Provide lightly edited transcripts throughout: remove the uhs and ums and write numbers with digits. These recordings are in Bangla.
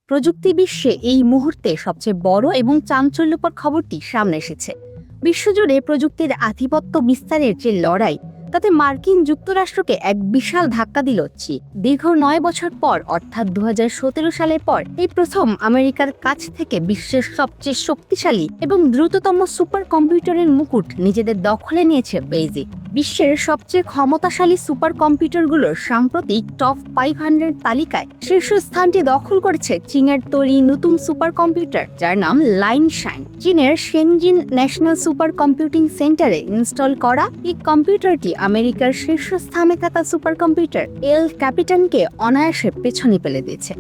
প্রযুক্তি বিশ্বে এই মুহূর্তে সবচেয়ে বড় এবং চাঞ্চল্যকর খবরটি সামনে এসেছে। বিশ্বজুড়ে প্রযুক্তির আধিপত্য বিস্তারের যে লড়াই, তাতে মার্কিন যুক্তরাষ্ট্রকে এক বিশাল ধাক্কা দিল চীন। দীর্ঘ 9 বছর পর, অর্থাৎ 2017 সালের পর, এই প্রথম আমেরিকার কাছ থেকে বিশ্বের সবচেয়ে শক্তিশালী এবং দ্রুততম সুপার কম্পিউটারের মুকুট নিজেদের দখলে নিয়েছে বেইজিং। বিশ্বের সবচেয়ে ক্ষমতাশালী সুপার কম্পিউটারগুলোর সাম্প্রতিক টপ 500 তালিকায় শীর্ষস্থানটি দখল করেছে চীনের তৈরি নতুন সুপার কম্পিউটার, যার নাম লাইনশাইন। চীনের শেনজিন ন্যাশনাল সুপার কম্পিউটিং সেন্টারে ইনস্টল করা এই কম্পিউটারটি আমেরিকার শীর্ষস্থানে থাকা সুপার কম্পিউটার এল ক্যাপিটানকে অনায়াসে পেছনে ফেলে দিয়েছে।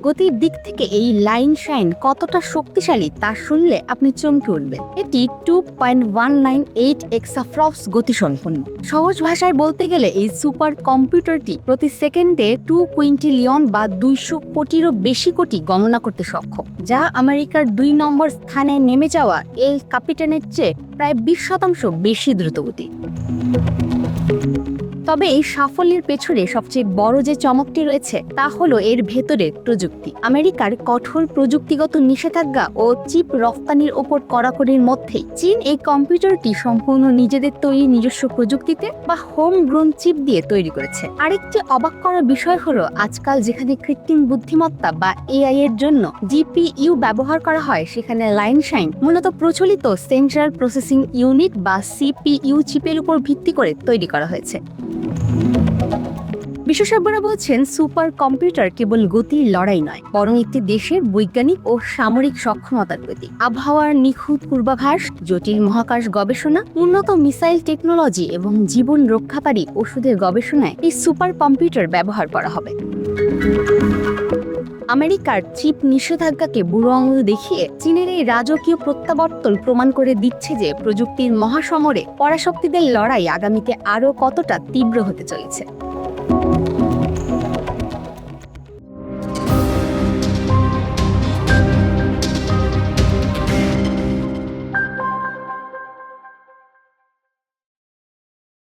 গতির দিক থেকে এই লাইনশাইন কতটা শক্তিশালী তা শুনলে আপনি চমকে উঠবেন। এটি 2.198 এক্সাফ্লপস গতিসম্পন্ন। সহজ ভাষায় বলতে গেলে এই সুপার কম্পিউটারটি প্রতি সেকেন্ডে 2 কুইন্টিলিয়ন বা 200 কোটিরও বেশি কোটি গণনা করতে সক্ষম, যা আমেরিকার 2 নম্বর স্থানে নেমে যাওয়া এল ক্যাপিটানের চেয়ে প্রায় 20% বেশি দ্রুতগতি। তবে এই সাফল্যের পেছনে সবচেয়ে বড় যে চমকটি রয়েছে তা হলো এর ভেতরের প্রযুক্তি। আমেরিকার কঠোর প্রযুক্তিগত নিষেধাজ্ঞা ও চিপ রফতানির ওপর কড়াকড়ির মধ্যেই চীন এই কম্পিউটারটি সম্পূর্ণ নিজেদের তৈরি নিজস্ব প্রযুক্তিতে বা হোম গ্রোন চিপ দিয়ে তৈরি করেছে। আরেকটি অবাক করার বিষয় হলো, আজকাল যেখানে কৃত্রিম বুদ্ধিমত্তা বা এআই এর জন্য জিপিইউ ব্যবহার করা হয়, সেখানে লাইনশাইন মূলত প্রচলিত সেন্ট্রাল প্রসেসিং ইউনিট বা সিপিইউ চিপের উপর ভিত্তি করে তৈরি করা হয়েছে। বিশেষজ্ঞরা বলছেন, সুপার কম্পিউটার কেবল গতির লড়াই নয়, বরং একটি দেশের বৈজ্ঞানিক ও সামরিক সক্ষমতার প্রতীক। আবহাওয়ার নিখুঁত পূর্বাভাস, জটিল মহাকাশ গবেষণা, উন্নত মিসাইল টেকনোলজি এবং জীবন রক্ষাকারী ওষুধের গবেষণায় এই সুপার কম্পিউটার ব্যবহার করা হবে। আমেরিকার চিপ নিষেধাজ্ঞাকে বুড়ো আঙুল দেখিয়ে চীনের এই রাজকীয় প্রত্যাবর্তন প্রমাণ করে দিচ্ছে যে প্রযুক্তির মহাসমরে পরাশক্তিদের লড়াই আগামীতে আরও কতটা তীব্র হতে চলেছে।